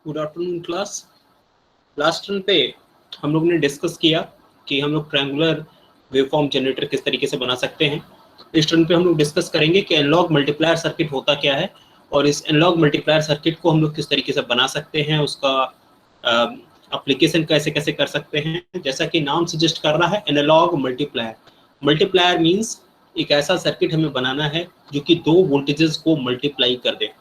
Good afternoon class. Last turn पे हम लोग ने डिस्कस किया कि हम लोग ट्रायंगुलर वेवफॉर्म जनरेटर किस तरीके से बना सकते हैं। इस टर्न पे हम लोग डिस्कस करेंगे कि एनालॉग मल्टीप्लायर सर्किट होता क्या है और इस एनालॉग मल्टीप्लायर सर्किट को हम लोग किस तरीके से बना सकते हैं, उसका एप्लीकेशन कैसे कैसे कर सकते हैं। जैसा कि नाम सजेस्ट कर रहा है, एनालॉग मल्टीप्लायर। मल्टीप्लायर मीन्स एक ऐसा सर्किट हमें बनाना है जो कि दो वोल्टेजेस को मल्टीप्लाई कर दे।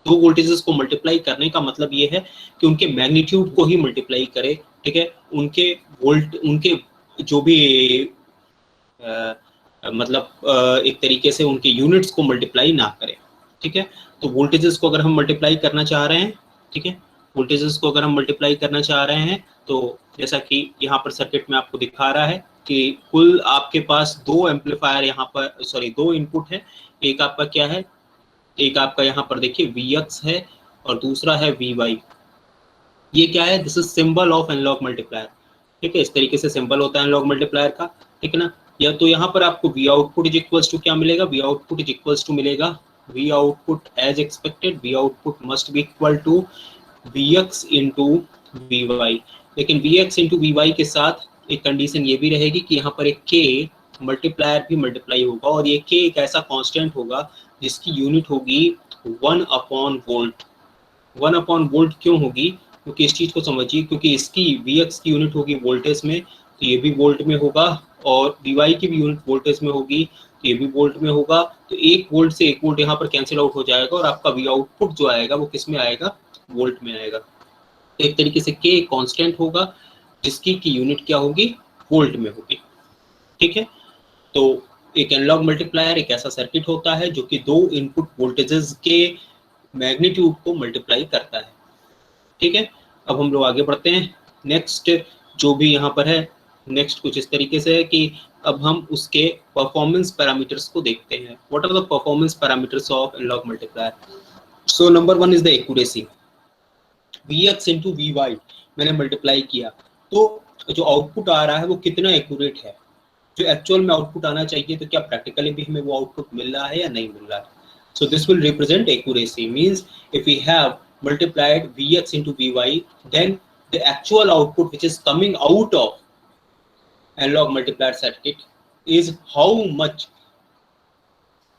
दो वोल्टेजेस को मल्टीप्लाई करने का मतलब ये है कि उनके मैग्नीट्यूड को ही मल्टीप्लाई करे, ठीक है। उनके जो भी एक तरीके से उनके यूनिट्स को मल्टीप्लाई ना करे, ठीक है। तो वोल्टेजेस को अगर हम मल्टीप्लाई करना चाह रहे हैं, ठीक है, वोल्टेजेस को अगर हम मल्टीप्लाई करना चाह रहे हैं तो जैसा कि यहाँ पर सर्किट में आपको दिखा रहा है कि कुल आपके पास दो एम्पलीफायर यहाँ पर, सॉरी, दो इनपुट है। एक आपका क्या है, एक आपका यहाँ पर देखिए Vx है और दूसरा है Vy। ये क्या है, this is symbol of analogue multiplier, ठीक है। इस तरीके से सिंबल होता है एनालॉग मल्टीप्लायर का, ठीक है ना। या तो यहाँ पर आपको V output is equals to क्या मिलेगा, V output is equals to मिलेगा V output as expected, V output must be equal to Vx into Vy। लेकिन Vx इंटू Vy के साथ एक कंडीशन ये भी रहेगी कि यहाँ पर एक K मल्टीप्लायर भी मल्टीप्लाई होगा और ये K एक ऐसा कांस्टेंट होगा जिसकी यूनिट होगी 1/वोल्ट। 1/वोल्ट क्यों होगी, क्योंकि इस चीज को समझिए, क्योंकि इसकी Vx की यूनिट होगी वोल्टेज में, तो ये भी वोल्ट में होगा, और Vy की भी यूनिट वोल्टेज में होगी, तो ये भी वोल्ट में होगा। तो 1 वोल्ट से 1 वोल्ट यहाँ पर कैंसिल आउट हो जाएगा और आपका V आउटपुट जो आएगा वो किस में आएगा, वोल्ट में आएगा। तो एक तरीके से K कांस्टेंट होगा जिसकी की यूनिट क्या होगी, वोल्ट में होगी, ठीक है। तो एक एनालॉग मल्टीप्लायर एक ऐसा सर्किट होता है जो कि दो इनपुट वोल्टेजेस के मैग्नीट्यूड को मल्टीप्लाई करता है, ठीक है। अब हम लोग आगे बढ़ते हैं। नेक्स्ट जो भी यहाँ पर है, नेक्स्ट कुछ इस तरीके से है कि अब हम उसके परफॉर्मेंस पैरामीटर्स को देखते हैं। What are the performance parameters of analogue multiplier. So number 1 is the accuracy. Vx into Vy मैंने मल्टीप्लाई किया तो जो आउटपुट आ रहा है वो कितना एक्यूरेट है, जो एक्चुअल में आउटपुट आना चाहिए, तो क्या प्रैक्टिकली भी हमें वो आउटपुट मिल रहा है या नहीं मिल रहा है। So this will represent accuracy, means if we have multiplied Vx into Vy, then the actual output which is coming out of analog multiplier circuit is how much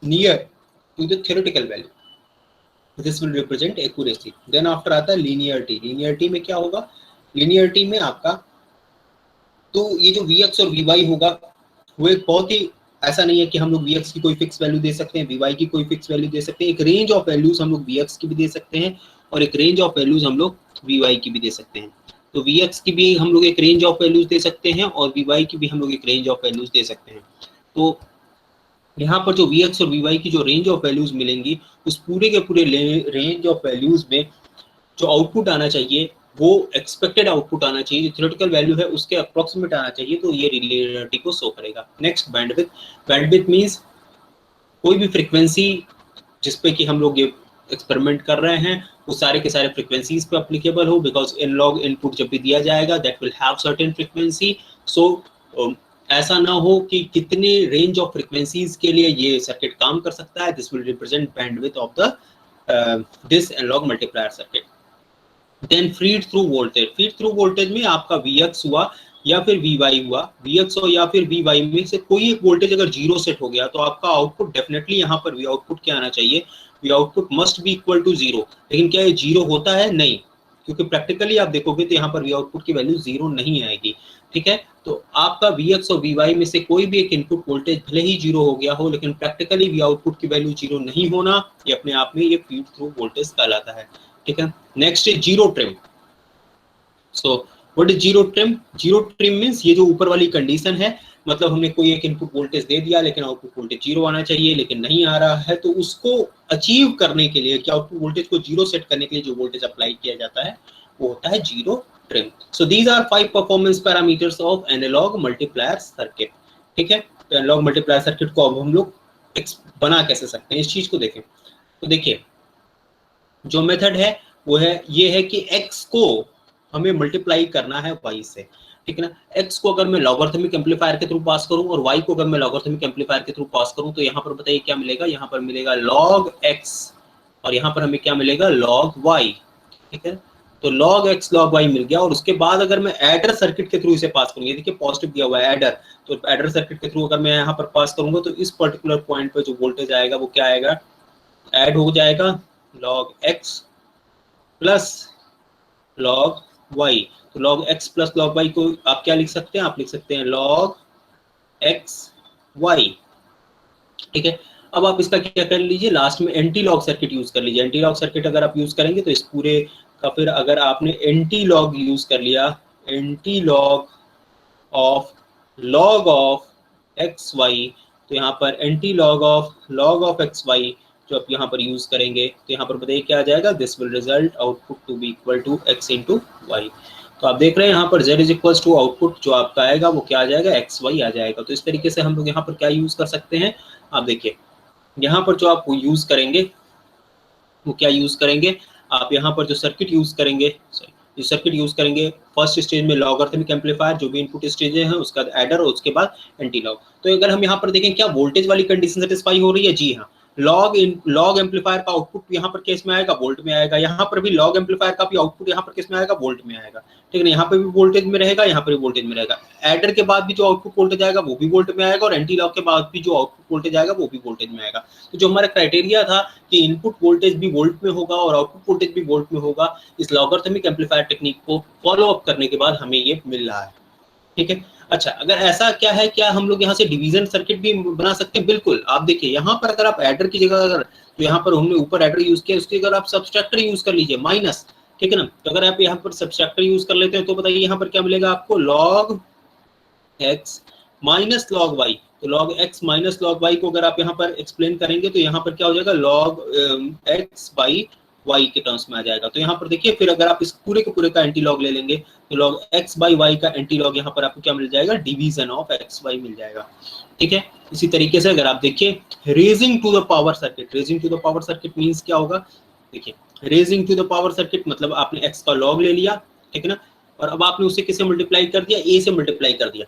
near to the theoretical value. This will represent accuracy. Then after आता है linearity. Linearity में क्या होगा, linearity में आपका तो ये जो Vx और Vy होगा वो एक बहुत ही ऐसा नहीं है कि हम लोग Vx की कोई फिक्स वैल्यू दे सकते हैं, Vy की कोई फिक्स वैल्यू दे सकते हैं। एक रेंज ऑफ वैल्यूज हम लोग Vx की भी दे सकते हैं और एक रेंज ऑफ वैल्यूज हम लोग Vy की भी दे सकते हैं। तो Vx की भी हम लोग एक रेंज ऑफ वैल्यूज दे सकते हैं और Vy की भी हम लोग एक रेंज ऑफ वैल्यूज दे सकते हैं। तो यहाँ पर जो Vx और Vy की जो रेंज ऑफ वैल्यूज मिलेंगी, उस पूरे के पूरे रेंज ऑफ वैल्यूज में जो आउटपुट आना चाहिए वो एक्सपेक्टेड आउटपुट आना चाहिए, जो थ्योरेटिकल वैल्यू है उसके अप्रोक्सीमेट आना चाहिए, तो ये रिलेटिविटी को शो करेगा। Next bandwidth. बैंडविड्थ मींस कोई भी फ्रीक्वेंसी जिस पे कि हम लोग ये एक्सपेरिमेंट कर रहे हैं वो सारे के सारे फ्रीक्वेंसीज पे एप्लीकेबल हो, बिकॉज एनालॉग इनपुट जब भी दिया जाएगा that will have certain frequency. So ऐसा ना हो कि कितने रेंज ऑफ फ्रीक्वेंसीज के लिए ये सर्किट काम कर सकता है। This will represent bandwidth of the this analogue multiplier circuit. Then feed through voltage. Feed through voltage में आपका Vx हुआ या फिर Vy हुआ, Vx और या फिर Vy में से कोई एक वोल्टेज अगर 0 सेट हो गया तो आपका आउटपुट डेफिनेटली यहाँ पर V आउटपुट क्या आना चाहिए, V output must be equal to 0। लेकिन क्या ये 0 होता है, नहीं, क्योंकि प्रैक्टिकली आप देखोगे तो यहाँ पर V आउटपुट की वैल्यू 0 नहीं आएगी, ठीक है। तो आपका Vx और Vy में से कोई भी एक इनपुट वोल्टेज भले ही 0 हो गया हो, लेकिन प्रैक्टिकली V आउटपुट की वैल्यू 0 नहीं होना, ये अपने आप में ये फीड थ्रू वोल्टेज कहलाता है, ठीक है। Next is zero trim. So what is zero trim. Zero trim means ये जो ऊपर वाली कंडीशन है, मतलब हमने कोई एक इनपुट वोल्टेज दे दिया लेकिन आउटपुट वोल्टेज 0 आना चाहिए लेकिन नहीं आ रहा है, तो उसको अचीव करने के लिए, क्या आउटपुट वोल्टेज को 0 सेट करने के लिए जो वोल्टेज अप्लाई किया जाता है वो होता है zero trim. So these are 5 performance parameters of analogue multiplier circuit, ठीक है। तो एनालॉग मल्टीप्लायर सर्किट को अब हम लोग बना कैसे सकते हैं, इस चीज को देखें। तो देखिए जो मेथड है वो है ये है कि x को हमें मल्टीप्लाई करना है y से, ठीक है ना। x को अगर मैं लॉगरिथमिक एम्पलीफायर के थ्रू पास करूं और y को अगर मैं लॉगरिथमिक एम्पलीफायर के थ्रू पास करूं, तो यहाँ पर बताइए क्या मिलेगा, यहाँ पर मिलेगा log x और यहाँ पर हमें क्या मिलेगा, log y, ठीक है। तो log x log y मिल गया, और उसके बाद अगर मैं एडर सर्किट के थ्रू इसे पास करूंगा, देखिए पॉजिटिव दिया हुआ है एडर, तो एडर सर्किट के थ्रू अगर मैं यहाँ पर पास करूंगा तो इस पर्टिकुलर पॉइंट पे जो वोल्टेज आएगा वो क्या आएगा, ऐड हो जाएगा log x plus log y। तो log x plus log y को आप क्या लिख सकते हैं, आप लिख सकते हैं log x y, ठीक है। अब आप इसका क्या कर लीजिए, लास्ट में एंटी लॉग सर्किट यूज कर लीजिए। एंटी लॉग सर्किट अगर आप यूज करेंगे तो इस पूरे का फिर अगर आपने एंटी लॉग यूज कर लिया, anti log of X Y, तो यहाँ पर anti log of X Y जो आप यहाँ पर यूज करेंगे तो यहाँ पर बताइए क्या आ जाएगा, this will result output to be equal to X into Y. तो आप देख रहे हैं यहाँ पर z is equal to output जो आपका आएगा वो क्या आ जाएगा, एक्स वाई आ जाएगा। तो इस तरीके से हम लोग यहाँ पर क्या यूज कर सकते हैं, आप देखिए यहाँ पर जो आप यूज करेंगे वो क्या यूज करेंगे, आप यहाँ पर जो सर्किट यूज करेंगे, जो सर्किट यूज करेंगे फर्स्ट स्टेज में लॉगरिथमिक एम्पलीफायर जो भी इनपुट स्टेज है, उसका एडर और उसके बाद एंटी लॉग। तो अगर हम यहाँ पर देखें क्या वोल्टेज वाली कंडीशन सेटिस्फाई हो रही है, जी हाँ। लॉग एम्पलीफायर का आउटपुट यहाँ पर केस में आएगा, वोल्ट में आएगा। यहाँ पर भी लॉग एम्पलीफायर का भी आउटपुट यहाँ पर किस में आएगा, वोल्ट में आएगा, ठीक है ना। यहाँ पे भी वोल्टेज में रहेगा, यहाँ पर भी वोल्टेज में रहेगा। एडर के बाद भी जो आउटपुट वोल्टेज आएगा वो भी वोल्ट में आएगा, और एंटी लॉग के बाद भी जो आउटपुट वोल्टेज आएगा वो भी वोल्टेज में आएगा। तो जो हमारा क्राइटेरिया था कि इनपुट वोल्टेज भी वोल्ट में होगा और आउटपुट वोल्टेज भी वोल्ट में होगा, इस लॉगरिथमिक एम्पलीफायर टेक्निक को फॉलो अप करने के बाद हमें ये मिल रहा है, ठीक है। अच्छा, अगर ऐसा क्या है, क्या हम लोग यहाँ से डिवीजन सर्किट भी बना सकते हैं, बिल्कुल। आप देखिए यहाँ पर अगर आप एडर की जगह अगर तो यहाँ पर हमने ऊपर एडर यूज किया, उसकी अगर आप सब्सट्रैक्टर यूज कर लीजिए माइनस, ठीक है ना। तो अगर आप यहाँ पर सब्सट्रैक्टर यूज कर लेते हैं तो बताइए यहाँ पर क्या मिलेगा आपको, log x minus log y। तो log x minus log y को अगर आप यहाँ पर एक्सप्लेन करेंगे तो यहाँ पर क्या हो जाएगा, log x बाई y के टर्म्स में आ जाएगा। तो यहाँ पर देखिए फिर अगर आप इस पूरे के पूरे का एंटी लॉग ले लेंगे तो log x बाई y का एंटी लॉग यहाँ पर आपको क्या मिल जाएगा, डिवीजन ऑफ x y मिल जाएगा, ठीक है। इसी तरीके से अगर आप देखिए raising to the power circuit, raising to the power circuit means क्या होगा, देखिए raising to the power circuit मतलब आपने x का लॉग ले लिया, ठीक है ना, और अब आपने उसे किससे मल्टीप्लाई कर दिया, a से मल्टीप्लाई कर दिया,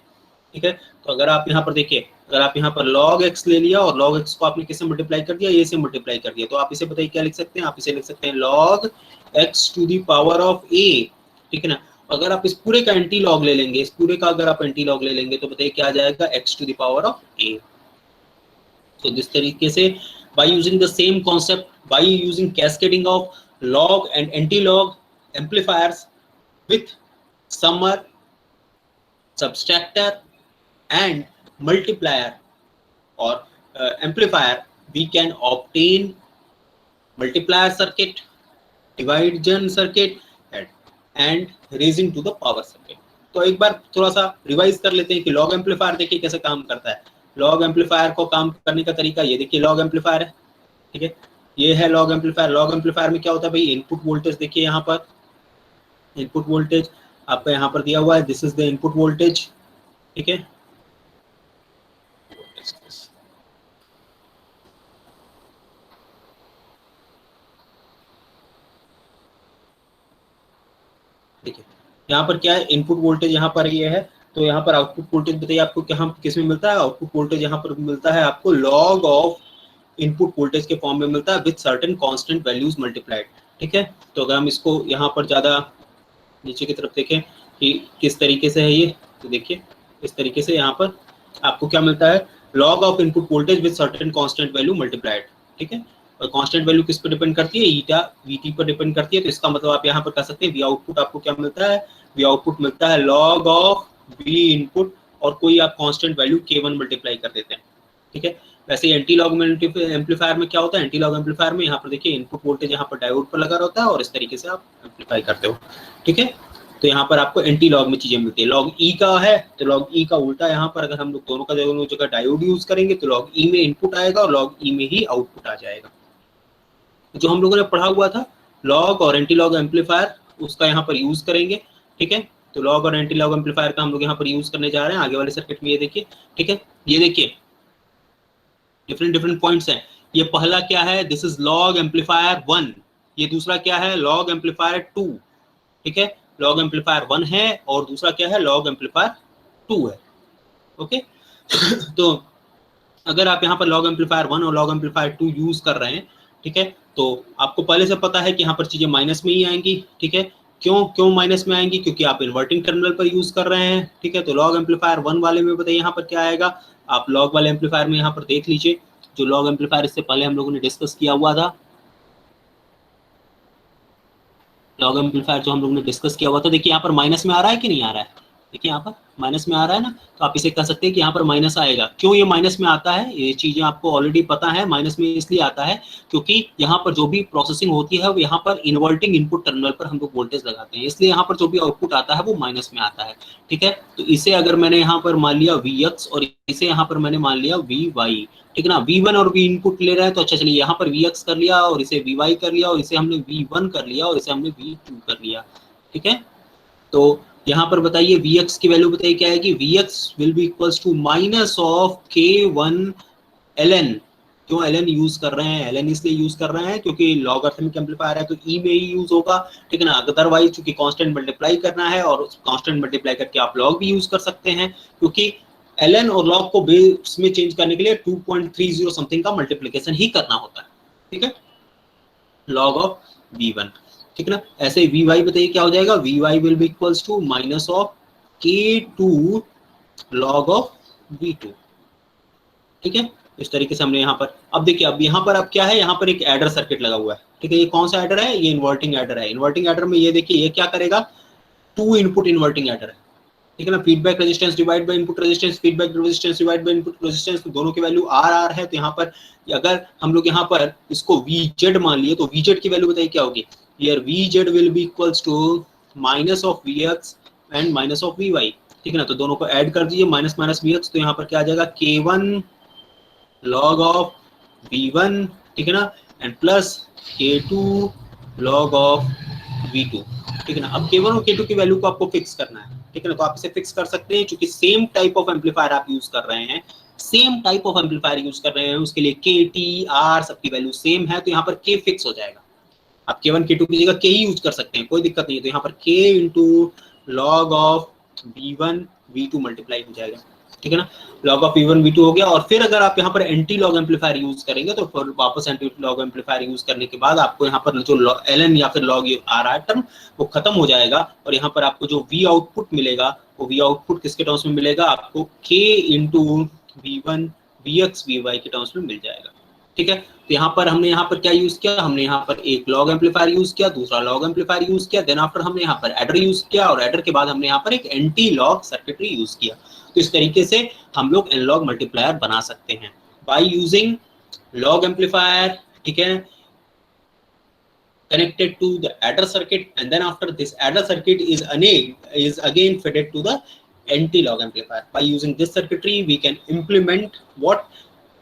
ठीक है। तो अगर आप यहाँ पर देखिए, अगर आप यहाँ पर log x ले लिया और log x को आपने किससे मल्टीप्लाई कर दिया, a से मल्टीप्लाई कर दिया, तो आप इसे बताइए क्या लिख सकते हैं, आप इसे लिख सकते हैं log x to the power of a, ठीक है ना। अगर आप इस पूरे का एंटी लॉग ले लेंगे, इस पूरे का अगर आप एंटी लॉग ले लेंगे तो बताइए क्या आ जाएगा, x to the power of a। तो जिस तरीके से by using the same concept, by using cascading of log and anti-log amplifiers with summer, subtractor and multiplier or amplifier, we can obtain multiplier circuit, division circuit and raising to the power circuit। तो एक बार थोड़ा सा revise कर लेते हैं कि log amplifier देखिए कैसे काम करता है। लॉग एम्पलीफायर को काम करने का तरीका ये देखिए, लॉग एम्पलीफायर है, ठीक है, ये है लॉग एम्पलीफायर। लॉग एम्पलीफायर में क्या होता है भाई, इनपुट वोल्टेज देखिए यहाँ पर, इनपुट वोल्टेज आपका यहाँ पर दिया हुआ है, this is the input voltage, ठीक है। देखिए यहाँ पर क्या है, इनपुट वोल्टेज यहाँ पर ये है, तो यहाँ पर आउटपुट वोल्टेज बताइए आपको क्या किस में मिलता है, आउटपुट वोल्टेज यहाँ पर मिलता है आपको लॉग ऑफ इनपुट वोल्टेज के फॉर्म में मिलता है with certain constant values multiplied, ठीक है। तो अगर हम इसको यहाँ पर ज्यादा नीचे की तरफ देखें कि किस तरीके से है ये, तो देखिए इस तरीके से यहाँ पर आपको क्या मिलता है, log of input voltage with certain constant value multiplied, ठीक है। और कांस्टेंट वैल्यू किस पर डिपेंड करती है, ईटा वीटी पर डिपेंड करती है। तो इसका मतलब आप यहाँ पर कह सकते हैं वी आउटपुट आपको क्या मिलता है, वी आउटपुट मिलता है लॉग ऑफ वी इनपुट और कोई आप कांस्टेंट वैल्यू k1 मल्टीप्लाई कर देते हैं, ठीक है। वैसे एंटी लॉग एम्पलीफायर में क्या होता है, एंटी लॉग एम्पलीफायर में यहाँ पर देखिए इनपुट वोल्टेज यहाँ पर डायोड पर लगा रहता है और इस तरीके से आप एम्पलीफाई करते हो, ठीक है। तो यहाँ पर आपको एंटी लॉग में चीजें मिलती है। लॉग ई का है तो लॉग ई का उल्टा यहाँ पर अगर हम लोग दोनों का जगह डायोड यूज करेंगे तो लॉग ई में इनपुट आएगा और लॉग ई में ही आउटपुट आ जाएगा। जो हम लोगों ने पढ़ा हुआ था लॉग और एंटी लॉग एम्पलीफायर, उसका यहाँ पर यूज करेंगे, ठीक है। तो लॉग और एंटी लॉग एम्पलीफायर का हम लोग यहाँ पर यूज करने जा रहे हैं आगे वाले सर्किट में। ये देखिए, ठीक है, ये देखिए डिफरेंट पॉइंट्स हैं। ये पहला क्या है, दिस इज लॉग एम्पलीफायर 1, ये दूसरा क्या है, लॉग एम्पलीफायर 2, ठीक है। लॉग एम्पलीफायर 1 है और दूसरा क्या है, लॉग एम्पलीफायर 2 है, ओके। तो अगर आप यहाँ पर लॉग एम्पलीफायर 1 और लॉग एम्पलीफायर 2 यूज कर रहे हैं, ठीक है, तो आपको पहले से पता है कि यहाँ पर चीजें माइनस में ही आएंगी, ठीक है। क्यों माइनस में आएंगी? क्योंकि आप इन्वर्टिंग टर्मिनल पर यूज कर रहे हैं, ठीक है। तो लॉग एम्पलीफायर 1 वाले में बताइए यहाँ पर क्या आएगा, आप लॉग वाले एम्पलीफायर में यहाँ पर देख लीजिए, जो लॉग एम्पलीफायर इससे पहले हम लोगों ने डिस्कस किया हुआ था, लॉग एम्पलीफायर जो हम लोगों ने डिस्कस किया हुआ था, देखिए यहाँ पर माइनस में आ रहा है कि नहीं आ रहा है, देखिए यहाँ पर माइनस में आ रहा है ना, तो आप इसे कह सकते हैं कि यहाँ पर माइनस आएगा। क्यों ये माइनस में आता है, ये चीजें आपको ऑलरेडी पता है, माइनस में इसलिए आता है क्योंकि यहाँ पर जो भी प्रोसेसिंग होती है वो यहाँ पर इन्वर्टिंग इनपुट टर्मिनल पर हम लोग वोल्टेज लगाते हैं, इसलिए यहाँ पर जो भी आउटपुट आता है वो माइनस में आता है, ठीक है। तो इसे अगर मैंने यहाँ पर मान लिया Vx और इसे यहाँ पर मैंने मान लिया Vy, ठीक है ना, V1 और V इनपुट ले रहा है, तो अच्छा चलिए यहाँ पर Vx कर लिया और इसे Vy कर लिया और इसे हमने V1 कर लिया और इसे हमने V2 कर लिया, ठीक है। तो यहाँ पर बताइए Vx की वैल्यू बताइए क्या आएगी, Vx will be equals to minus of K1 ln। क्यों ln यूज कर रहे हैं, ln इसलिए यूज कर रहे हैं क्योंकि लॉगरिथमिक एम्पलीफायर है तो e में ही यूज होगा, ठीक है ना। अदरवाइज चूंकि कांस्टेंट मल्टीप्लाई करना है और कांस्टेंट मल्टीप्लाई करके आप लॉग भी यूज कर सकते हैं, क्योंकि ln और log को बेस में चेंज करने के लिए 2.30 समथिंग का मल्टीप्लिकेशन ही करना होता है, ठीक है, log ऑफ V1, ठीक है ना। ऐसे Vy बताइए क्या हो जाएगा, Vy will be equals to minus of K2 log of V2, ठीक है। इस तरीके से हमने यहाँ पर, अब देखिए अब यहाँ पर अब क्या है, यहाँ पर एक एडर सर्किट लगा हुआ है, ठीक है। ये कौन सा एडर है, ये इन्वर्टिंग एडर है। इन्वर्टिंग एडर में ये देखिए ये क्या करेगा, 2 इनपुट इन्वर्टिंग एडर है, ठीक है ना। Feedback resistance divide by input resistance, feedback resistance divide by input resistance, तो दोनों की वैल्यू आर है। तो यहाँ पर अगर हम लोग यहाँ पर इसको VZ मान लिए तो VZ की वैल्यू बताइए क्या होगी, here VZ will be equals to minus of Vx and minus of Vy, ठीक है ना। तो दोनों को ऐड कर दीजिए, माइनस माइनस Vx, तो यहाँ पर क्या आ जाएगा K1 log ऑफ V1, ठीक है ना, and plus K2 log of V2, ठीक है ना। अब K1 और K2 की वैल्यू को आपको फिक्स करना है, ठीक है ना। तो आप इसे फिक्स कर सकते हैं, क्योंकि सेम टाइप ऑफ एम्पलीफायर आप यूज कर रहे हैं, same type of amplifier use कर रहे हैं, उसके लिए K, T, R सबकी वैल्यू सेम है, तो यहाँ पर K फिक्स हो जाएगा। आप K1 K2 की जगह K ही यूज कर सकते हैं, कोई दिक्कत नहीं है। तो यहाँ पर K into log of V1 V2 multiply हो जाएगा, ठीक है ना। लॉग ऑफ V1 V2 हो गया, और फिर अगर आप यहाँ पर एंटी लॉग एम्पलीफायर यूज करेंगे तो फिर वापस एंटी लॉग एम्पलीफायर यूज करने के बाद आपको यहाँ पर जो ln या फिर लॉग आ रहा है टर्म वो खत्म हो जाएगा, और यहाँ पर आपको जो V आउटपुट मिलेगा वो V आउटपुट किसके टर्म्स में मिलेगा, आपको K into V1 Vx Vy के टर्म्स में मिल जाएगा, ठीक है। तो यहाँ पर हमने यहाँ पर क्या यूज किया, हमने यहाँ पर एक लॉग एम्पलीफायर यूज किया, दूसरा लॉग एम्पलीफायर यूज किया, देन आफ्टर हमने यहाँ पर एडर यूज किया, और एडर के बाद हमने यहाँ पर एक एंटी लॉग सर्किटरी यूज किया। तो इस तरीके से हम लोग एनालॉग मल्टीप्लायर बना सकते हैं बाय यूजिंग लॉग एम्पलीफायर, ठीक है, connected to the adder circuit, and then after this adder circuit is again fed to the anti-log amplifier. By using this circuitry we can implement what,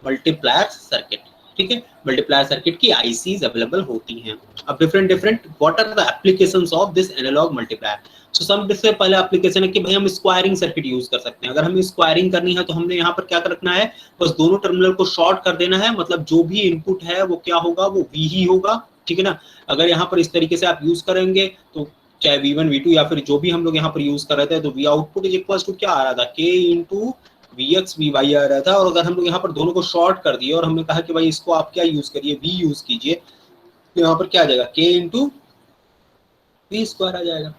multiplier circuit, ठीक है। Multiplier circuit की ICs available होती हैं। अब different what are the applications of this analogue multiplier. So सबसे पहले application है कि भाई हम स्क्वायरिंग सर्किट यूज कर सकते हैं। अगर हमें स्क्वायरिंग करनी है तो हमने यहाँ पर क्या रखना है, बस दोनों टर्मिनल को शॉर्ट कर देना है, मतलब जो भी इनपुट है वो क्या होगा, वो V ही होगा, ठीक है ना। अगर यहाँ पर इस तरीके से आप यूज करेंगे तो चाहे V1 V2 या फिर जो भी हम लोग यहाँ पर यूज कर रहे थे, तो V output is equal to क्या आ रहा था, K इंटू Vx Vy आ रहा था। और अगर हम लोग यहाँ पर दोनों को शॉर्ट कर दिए और हमने कहा कि भाई इसको आप क्या यूज करिए, V यूज कीजिए, तो यहाँ पर क्या आ जाएगा, K इंटू V स्क्वायर आ जाएगा,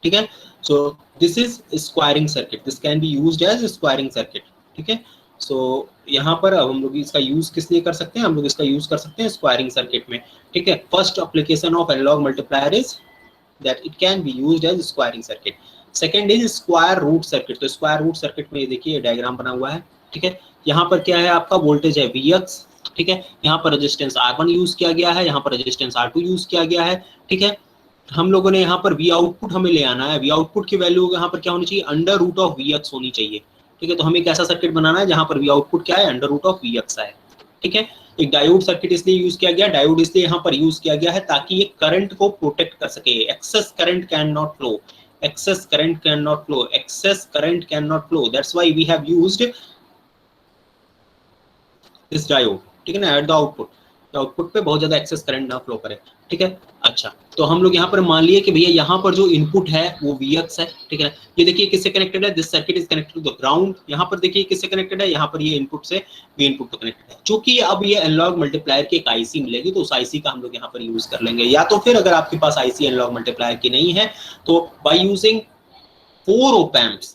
ठीक है। So this is squaring circuit, this can be used as squaring circuit, ठीक है। सो यहाँ पर अब हम लोग इसका यूज किस लिए कर सकते हैं, हम लोग इसका यूज कर सकते हैं स्क्वायरिंग सर्किट में, ठीक है। First application of analogue multiplier is that it can be used as squaring circuit. Second is square root circuit. तो स्क्वायर रूट सर्किट में देखिए डायग्राम बना हुआ है, ठीक है। यहाँ पर क्या है, आपका वोल्टेज है Vx, ठीक है। यहाँ पर रेजिस्टेंस R1 यूज किया गया है, यहाँ पर रेजिस्टेंस R2 यूज किया गया है, ठीक है। हम लोगों ने यहाँ पर V आउटपुट हमें ले आना है, V आउटपुट की वैल्यू यहाँ पर क्या होनी चाहिए, अंडर रूट ऑफ Vx होनी चाहिए, ठीक है। तो हमें एक ऐसा सर्किट बनाना है जहाँ पर V आउटपुट क्या है, अंडर रूट ऑफ Vx है, ठीक है। एक डायोड सर्किट इसलिए यूज किया गया, डायोड इसलिए यहाँ पर यूज किया गया है ताकि ये करंट को प्रोटेक्ट कर सके। Excess current cannot flow, excess current cannot flow, excess current cannot flow, that's why we have used this diode, ठीक है ना, at the output। आउटपुट पे बहुत ज्यादा एक्सेस करंट ना फ्लो करे, ठीक है। अच्छा, तो हम लोग यहाँ पर मान लिए कि भैया यहाँ पर जो इनपुट है वो Vx है, ठीक है। ये देखिए किससे कनेक्टेड है, this circuit is connected to the ground. यहाँ पर देखिए किससे कनेक्टेड है, यहाँ पर ये इनपुट से V इनपुट तो कनेक्टेड है। चूंकि अब ये एनालॉग मल्टीप्लायर की एक आईसी मिलेगी तो उस आईसी का हम लोग यहाँ पर यूज कर लेंगे, या तो फिर अगर आपके पास आईसी एनालॉग मल्टीप्लायर की नहीं है तो बाय यूजिंग 4 ऑप एम्प्स,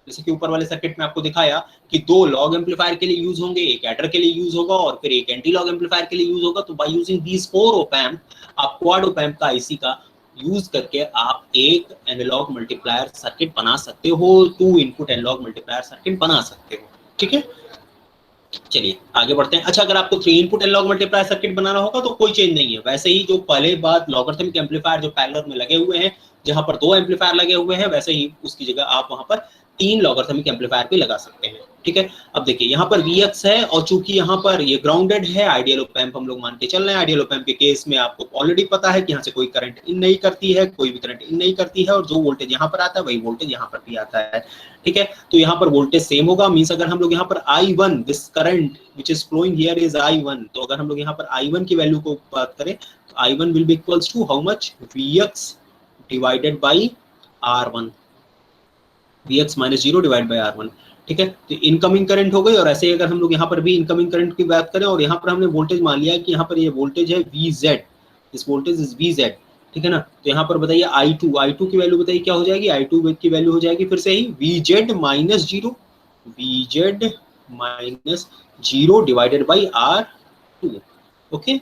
जैसे कि ऊपर वाले सर्किट में आपको दिखाया कि 2 लॉग एम्पलीफायर के लिए यूज होंगे, एक एडर के लिए यूज होगा और फिर एक एंटी लॉग एम्पलीफायर के लिए यूज होगा। तो by using these 4 op amp आप क्वाड ऑप एम्प का आईसी का यूज करके आप एक एनालॉग मल्टीप्लायर सर्किट बना सकते हो, 2 इनपुट एनालॉग मल्टीप्लायर सर्किट बना सकते हो, ठीक है। चलिए आगे बढ़ते हैं। अच्छा, अगर आपको 3 इनपुट एनालॉग मल्टीप्लायर सर्किट बनाना होगा तो कोई चेंज नहीं है, वैसे ही जो पहले बात लॉगरिथमिक एम्पलीफायर जो पैरेलल में लगे हुए हैं, जहां पर 2 एम्पलीफायर लगे हुए हैं, वैसे ही उसकी जगह आप वहां पर 3 लॉगरिथमिक एम्पलीफायर भी लगा सकते हैं, ठीक है। अब देखिए यहाँ पर Vx है और चूंकि यहाँ पर ये ग्राउंडेड है, आइडियल ऑप एम्प हम लोग मान के चल रहे हैं। आइडियल ऑप एम्प के केस में आपको ऑलरेडी पता है कि यहाँ से कोई करंट इन नहीं करती है, कोई भी करंट इन नहीं करती है, और जो वोल्टेज यहाँ पर आता है वही वोल्टेज यहाँ पर भी आता है, ठीक है। तो यहाँ पर वोल्टेज सेम होगा, मींस अगर हम लोग यहाँ पर I1 this current which is flowing here is I1, तो अगर हम लोग यहाँ पर I1 की वैल्यू को बात करें तो I1 will be equals to how much, Vx divided by R1, Vx minus 0 divide by R1, ठीक है। तो इनकमिंग करंट हो गई। और ऐसे ही अगर हम लोग यहाँ पर भी इनकमिंग करंट की बात करें और यहाँ पर हमने वोल्टेज मान लिया कि यहाँ पर ये वोल्टेज है Vz, this voltage is Vz, ठीक है ना। तो यहाँ पर बताइए I2 की वैल्यू बताइए क्या हो जाएगी, I2 की वैल्यू हो जाएगी फिर से ही Vz minus 0, Vz minus 0 divided by R2, okay.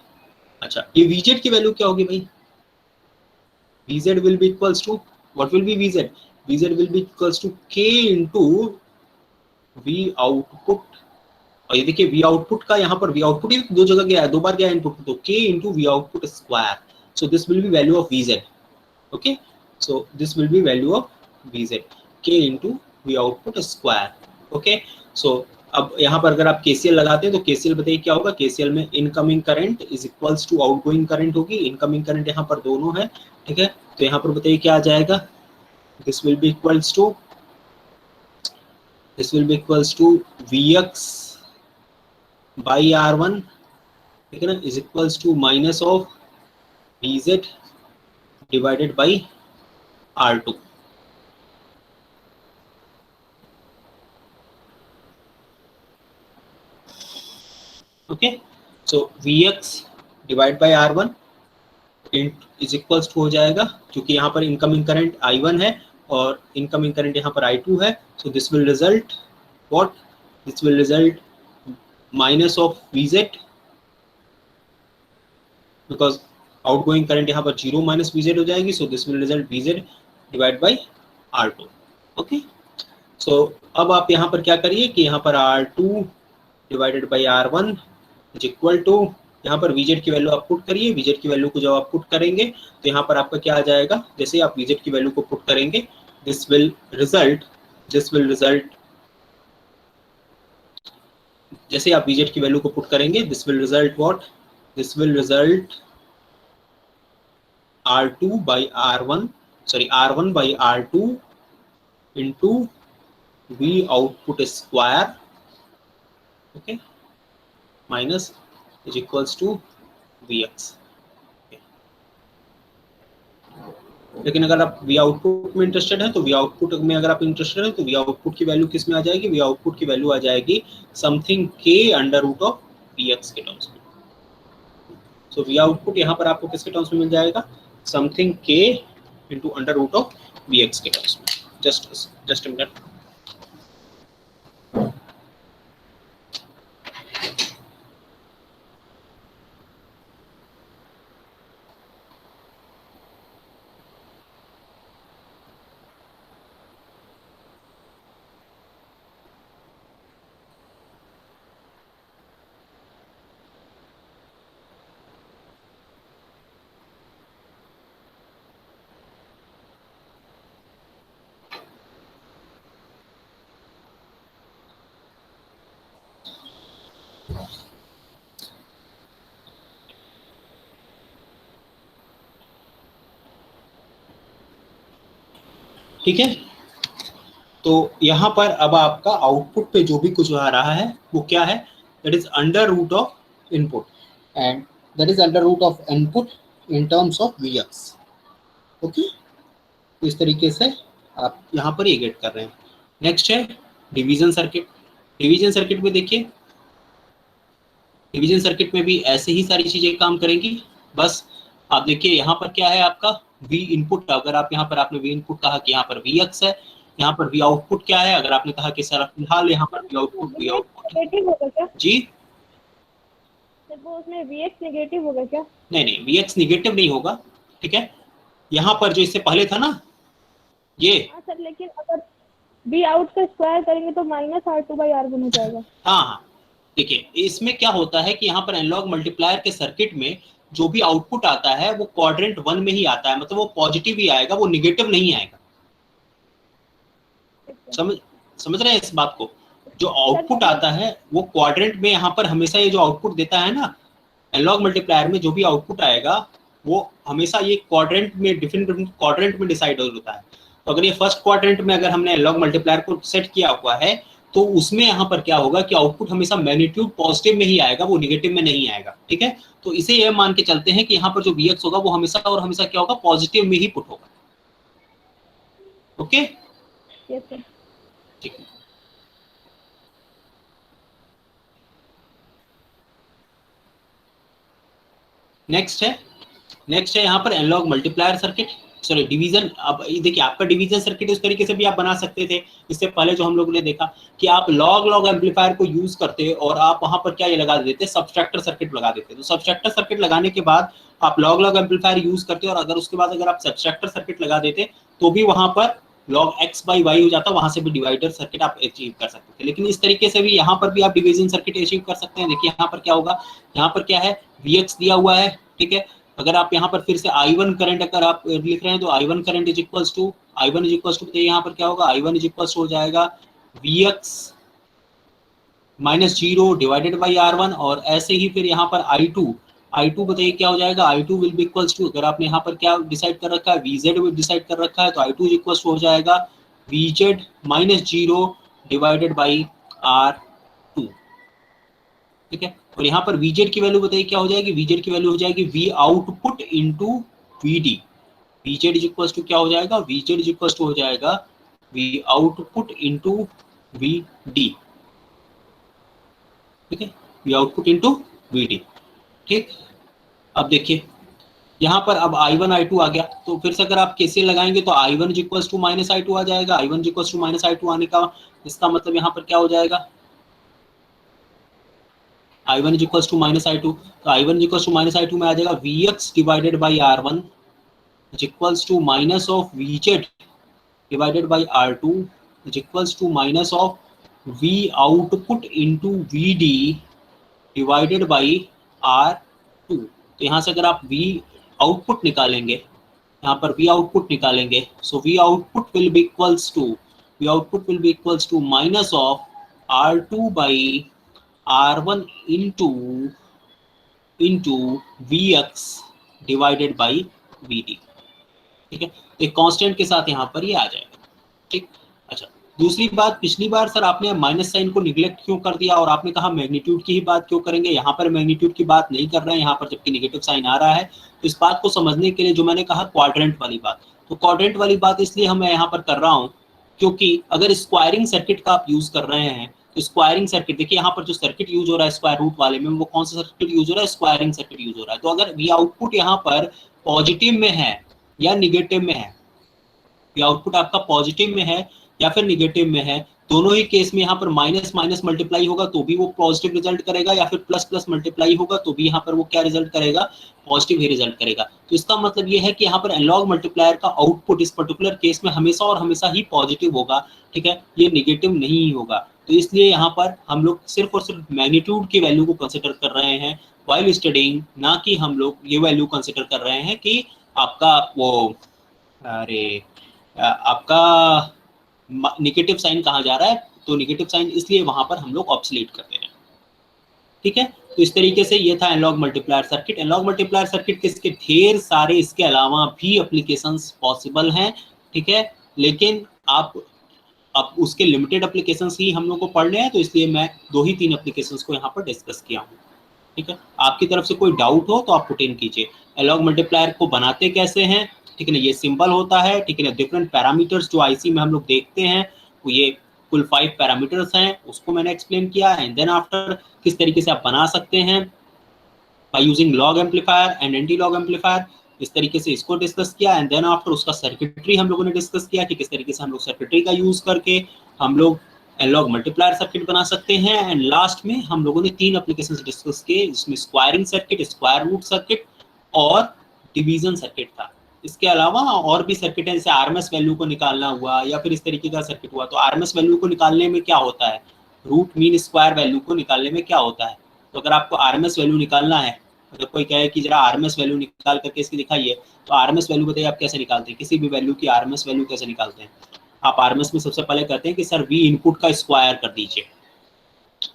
अच्छा, ये Vz की वैल्यू क्या होगी भाई, Vz will be equals to, what will be Vz? Vz will be equals to K into V output। और ये देखिए V output का यहाँ पर V output ही 2 जगह गया है, 2 बार गया इनपुट, तो K into V output square, so this will be value of Vz, okay, so this will be value of Vz, K into V output square, okay। so अब यहाँ पर अगर आप KCL लगाते हैं तो KCL बताइए क्या होगा, KCL में incoming current is equals to outgoing current होगी। इनकमिंग करंट यहाँ पर दोनों है, ठीक है। तो यहाँ पर बताइए क्या आ जाएगा, this will be equals to Vx by R1, ठीक है ना, is equals to minus of Vz divided by R2, okay. So Vx divide by R1 is equals to हो जाएगा, क्योंकि यहाँ पर इनकमिंग करंट I1 है और इनकमिंग करंट यहाँ पर I2 है, so this will result what, this will result minus of Vz, because outgoing current यहाँ पर 0 माइनस Vz हो जाएगी, so this will result Vz divide by R2, okay. So अब आप यहाँ पर क्या करिए कि यहाँ पर R2 divided by R1 is equal to, यहाँ पर Vz की वैल्यू आप पुट करिए। Vz की वैल्यू को जब आप पुट करेंगे तो यहाँ पर आपका क्या आ जाएगा, जैसे आप Vz की वैल्यू को पुट करेंगे दिस विल रिजल्ट, जैसे आप Vz की वैल्यू को पुट करेंगे this will result what, this will result R2 by R1, sorry R1 by R2 into V output square, okay, minus is equals to Vx। लेकिन अगर आप V output में interested है तो V आउटपुट में अगर आप इंटरेस्टेड है तो V आउटपुट की वैल्यू किस में आ जाएगी, V आउटपुट की वैल्यू आ जाएगी something K under root of Vx के टर्म्स में। सो V आउटपुट यहाँ पर आपको किसके टर्म्स में मिल जाएगा, something K into under root of Vx के टर्म्स में। जस्ट अ मिनट, ठीक है। तो यहाँ पर अब आपका आउटपुट पे जो भी कुछ आ रहा है वो क्या है, that is under root of input. and that is under root of input in terms of Vx. Okay, तो इस तरीके से आप यहाँ पर ये गेट कर रहे हैं। नेक्स्ट है डिवीजन सर्किट। डिवीजन सर्किट में देखिए, डिवीजन सर्किट में भी ऐसे ही सारी चीजें काम करेंगी। बस आप देखिए यहाँ पर क्या है आपका V इनपुट, अगर आप यहाँ पर आपने V इनपुट कहा कि यहाँ पर Vx है, यहाँ पर V आउटपुट क्या है, अगर आपने कहा कि सर फिलहाल यहाँ पर V आउटपुट नेगेटिव होगा क्या जी? सर वो उसमें Vx नेगेटिव होगा क्या? नहीं, Vx नेगेटिव नहीं होगा, ठीक है। यहाँ पर जो इससे पहले था ना ये, हाँ सर, लेकिन अगर V आउट का स्क्वायर करेंगे तो -R2/R1 हो जाएगा। हाँ, देखिए इसमें क्या होता है कि यहाँ पर एनालॉग मल्टीप्लायर के सर्किट में जो भी आउटपुट आता है वो क्वाड्रेंट 1 में ही आता है, मतलब वो पॉजिटिव ही आएगा, वो नेगेटिव नहीं आएगा। समझ रहे हैं इस बात को? जो आउटपुट आता है वो क्वाड्रेंट में, यहाँ पर हमेशा ये जो आउटपुट देता है ना एनालॉग मल्टीप्लायर में, जो भी आउटपुट आएगा वो हमेशा ये क्वाड्रेंट में, डिफरेंट क्वाड्रेंट में डिसाइड होता है। तो अगर ये फर्स्ट क्वाड्रेंट में अगर हमने एनालॉग मल्टीप्लायर को सेट किया हुआ है तो उसमें यहाँ पर क्या होगा कि आउटपुट हमेशा मैग्नीट्यूड पॉजिटिव में ही आएगा, वो नेगेटिव में नहीं आएगा, ठीक है। तो इसे ये मान के चलते हैं कि यहाँ पर जो Vx होगा वो हमेशा और हमेशा क्या होगा, पॉजिटिव में ही पुट होगा। ओके, यस सर, ठीक है। नेक्स्ट है यहाँ पर analogue multiplier circuit, sorry division. अब देखिए आपका डिवीजन सर्किट उस तरीके से भी आप बना सकते थे। इससे पहले जो हम लोगों ने देखा कि आप लॉग एम्पलीफायर को यूज करते और आप वहां पर क्या ये लगा देते, सबट्रैक्टर सर्किट लगा देते। तो सबट्रैक्टर सर्किट लगाने के बाद आप लॉग एम्पलीफायर यूज करते और अगर उसके बाद अगर आप सबट्रैक्टर सर्किट लगा देते तो भी वहां पर log x/y हो जाता, वहां से भी डिवाइडर सर्किट आप अचीव कर सकते थे। लेकिन इस तरीके से भी यहाँ पर भी आप डिवीजन सर्किट अचीव कर सकते हैं। देखिए यहाँ पर क्या होगा, यहाँ पर क्या है, Vx दिया हुआ है, ठीक है। अगर आप यहाँ पर फिर से I1 करंट अगर आप लिख रहे हैं तो I1 current is equals to यहाँ पर क्या होगा, I1 इज इक्वल्स हो जाएगा Vx -0 डिवाइडेड बाई R1। और ऐसे ही फिर यहाँ पर I2 बताइए क्या हो जाएगा, I2 will be equals to, अगर आपने यहाँ पर क्या डिसाइड कर रखा है, VZ डिसाइड कर रखा है, तो I2 इज इक्वल्स टू हो जाएगा VZ -0 डिवाइडेड बाई R2, ठीक है। और यहाँ पर VZ की वैल्यू बताइए क्या हो जाएगी, VZ की वैल्यू हो जाएगी V output into VD। VZ is equals to क्या हो जाएगा, VZ इज इक्वल्स टू हो जाएगा V आउटपुट इंटू VD, ठीक है, V आउटपुट इंटू VD, ठीक। अब देखिए यहाँ पर अब I1 I2 आ गया, तो फिर से अगर आप KCL लगाएंगे तो I1 is equals to -I2 आ जाएगा। I1 is equals to -I2 आने का इसका मतलब यहाँ पर क्या हो जाएगा, I1 is equals to -I2, तो I1 is equals to -I2 में आ जाएगा Vx divided by R1 is equals to minus of VZ divided by R2 is equals to minus of V output into VD divided by R2। तो यहाँ से अगर आप V output निकालेंगे, यहाँ पर V आउटपुट निकालेंगे, so V output will be equals to minus of R2 by R1 into Vx divided by VD, ठीक है। एक कांस्टेंट के साथ यहाँ पर ये आ जाएगा, ठीक। अच्छा, दूसरी बात, पिछली बार सर आपने माइनस साइन को निगलेक्ट क्यों कर दिया और आपने कहा मैग्नीट्यूड की ही बात क्यों करेंगे, यहाँ पर मैग्नीट्यूड की बात नहीं कर रहे हैं यहाँ पर, जबकि नेगेटिव साइन आ रहा है। तो इस बात को समझने के लिए जो मैंने कहा क्वाड्रेंट वाली बात, तो क्वाड्रेंट वाली बात इसलिए मैं यहाँ पर कर रहा हूँ क्योंकि अगर स्क्वायरिंग सर्किट का आप यूज कर रहे हैं तो स्क्वायरिंग सर्किट, देखिए यहाँ पर जो सर्किट यूज हो रहा है स्क्वायर रूट वाले में, वो कौन सा सर्किट यूज हो रहा है, स्क्वायरिंग सर्किट यूज हो रहा है। तो अगर V आउटपुट यहाँ पर पॉजिटिव में है या निगेटिव में है, V आउटपुट आपका पॉजिटिव में है या फिर निगेटिव में है, दोनों ही केस में यहाँ पर माइनस माइनस मल्टीप्लाई होगा तो भी वो पॉजिटिव रिजल्ट करेगा, या फिर प्लस प्लस मल्टीप्लाई होगा तो भी यहाँ पर वो क्या रिजल्ट करेगा, पॉजिटिव ही रिजल्ट करेगा। तो इसका मतलब ये है कि यहाँ पर एनालॉग मल्टीप्लायर का आउटपुट इस पर्टिकुलर केस में हमेशा और हमेशा ही पॉजिटिव होगा, ठीक है, ये निगेटिव नहीं होगा। तो इसलिए यहाँ पर हम लोग सिर्फ और सिर्फ मैग्नीट्यूड की वैल्यू को कंसिडर कर रहे हैं व्हाइल स्टडीइंग, ना कि हम लोग ये वैल्यू कंसिडर कर रहे हैं कि आपका वो आपका नेगेटिव साइन कहाँ जा रहा है। तो नेगेटिव साइन इसलिए वहां पर हम लोग ऑब्सोलीट कर दे रहे हैं, ठीक है। तो इस तरीके से ये था analogue multiplier circuit. Analogue multiplier circuit के इसके ढेर सारे इसके अलावा भी एप्लीकेशंस पॉसिबल हैं, ठीक है, लेकिन आप अब उसके लिमिटेड एप्लीकेशंस ही हम लोग को पढ़ने हैं, तो इसलिए मैं 2 ही 3 एप्लीकेशंस को यहाँ पर डिस्कस किया हूँ। ठीक है, आपकी तरफ से कोई डाउट हो तो आप पुट इन कीजिए। एनालॉग मल्टीप्लायर को बनाते कैसे हैं, ठीक है ना, ये सिंबल होता है, ठीक है ना। डिफरेंट पैरामीटर्स जो आईसी में हम लोग देखते हैं वो ये कुल 5 पैरामीटर्स हैं, उसको मैंने एक्सप्लेन किया। एंड देन आफ्टर किस तरीके से आप बना सकते हैं by using log amplifier and anti log amplifier, इस तरीके से इसको डिस्कस किया। एंड देन आफ्टर उसका सर्किटरी हम लोगों ने डिस्कस किया कि किस तरीके से हम लोग सर्किटरी का यूज करके हम लोग एनालॉग मल्टीप्लायर सर्किट बना सकते हैं। एंड लास्ट में हम लोगों ने 3 एप्लीकेशंस डिस्कस किए, जिसमें squaring circuit, square root circuit और डिवीजन सर्किट था। इसके अलावा और भी सर्किट है, जैसे आरएमएस वैल्यू को निकालना हुआ या फिर इस तरीके का सर्किट हुआ। तो आरएमएस वैल्यू को निकालने में क्या होता है, रूट मीन स्क्वायर वैल्यू को निकालने में क्या होता है, तो अगर आपको आरएमएस वैल्यू निकालना है, अगर कोई कहे कि जरा आरएमएस वैल्यू निकाल करके इसकी दिखाइए, तो आरएमएस वैल्यू बताइए आप कैसे निकालते हैं, किसी भी वैल्यू की आरएमएस वैल्यू कैसे निकालते हैं। आप आरएमएस में सबसे पहले कहते हैं कि सर वी इनपुट का स्क्वायर कर दीजिए,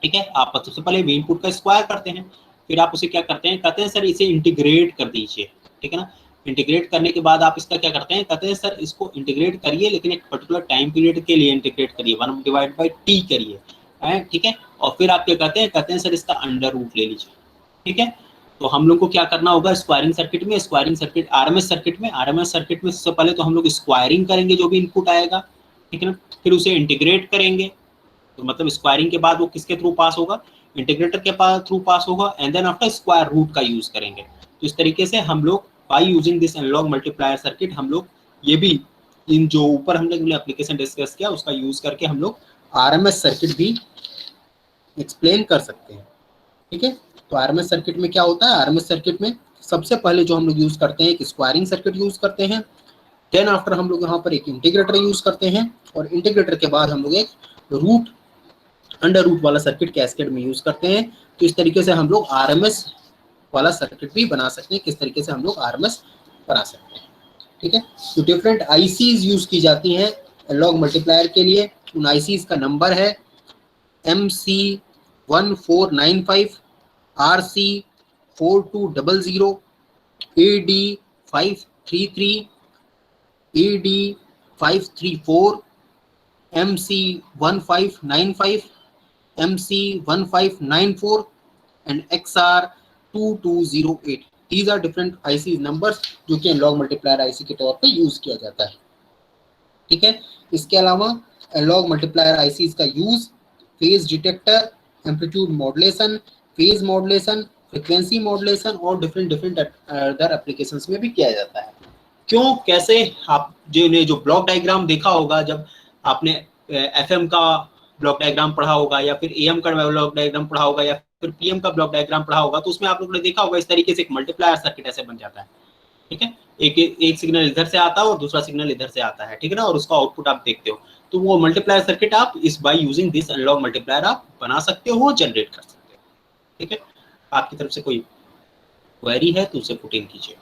ठीक है। आप सबसे पहले वी इनपुट का स्क्वायर करते हैं, फिर आप उसे क्या करते हैं, कहते हैं सर इसे इंटीग्रेट कर दीजिए, ठीक है ना। इंटीग्रेट करने के बाद आप इसका क्या करते हैं, कहते हैं सर इसको इंटीग्रेट करिए लेकिन एक पर्टिकुलर टाइम पीरियड के लिए इंटीग्रेट करिए, 1/t करिए, ठीक है। और फिर आप क्या कहते हैं सर इसका अंडर रूट ले लीजिए, ठीक है। तो हम लोग को क्या करना होगा स्क्वायरिंग सर्किट में, स्क्वायरिंग सर्किट आरएमएस सर्किट में सबसे पहले तो हम लोग स्क्वायरिंग करेंगे जो भी इनपुट आएगा, ठीक है ना, फिर उसे इंटीग्रेट करेंगे। तो मतलब स्क्वायरिंग के बाद वो किसके थ्रू पास होगा, इंटीग्रेटर के थ्रू पास होगा। And then after square root का यूज करेंगे। तो इस तरीके से हम लोग by using this analogue multiplier circuit हम लोग ये भी इन जो ऊपर हमने एप्लीकेशन डिस्कस किया उसका यूज करके हम लोग आरएमएस सर्किट भी एक्सप्लेन कर सकते हैं, ठीक है। तो आरएमएस सर्किट में क्या होता है, आरएमएस सर्किट में सबसे पहले जो हम लोग यूज करते हैं एक स्क्वायरिंग सर्किट यूज करते हैं। देन आफ्टर हम लोग यहाँ पर एक इंटीग्रेटर यूज करते हैं, और इंटीग्रेटर के बाद हम लोग एक रूट अंडर रूट वाला सर्किट कैस्केड में यूज करते हैं। तो इस तरीके से हम लोग आरएमएस वाला सर्किट भी बना सकते हैं, किस तरीके से हम लोग आरएमएस बना सकते हैं, ठीक है। तो डिफरेंट आईसीज यूज की जाती हैं एनालॉग मल्टीप्लायर के लिए। उन आईसीज का नंबर है MC1495, RC4200, AD533, AD534, MC1595, MC1594 and XR2208। These are different IC numbers जो कि एनालॉग मल्टीप्लायर IC के तौर पे यूज किया जाता है, ठीक है। इसके अलावा एनालॉग मल्टीप्लायर ICs का use phase detector, amplitude modulation, phase modulation, frequency modulation और डिफरेंट अदर एप्लीकेशंस में भी किया जाता है। क्यों, कैसे, आप जो ब्लॉक डायग्राम देखा होगा, जब आपने एफएम का ब्लॉक डायग्राम पढ़ा होगा या फिर एएम का ब्लॉक डायग्राम पढ़ा होगा या फिर पीएम का ब्लॉक डायग्राम पढ़ा होगा, तो उसमें आप लोगों ने देखा होगा इस तरीके से एक मल्टीप्लायर सर्किट ऐसे बन जाता है, ठीक है। एक सिग्नल इधर से आता है और दूसरा सिग्नल इधर से आता है, ठीक है ना, और उसका आउटपुट आप देखते हो। तो वो मल्टीप्लायर सर्किट आप इस by using this analogue multiplier आप बना सकते हो, जनरेट कर सकते हो, ठीक है। आपकी तरफ से कोई क्वेरी है तो उसे पुट इन कीजिए।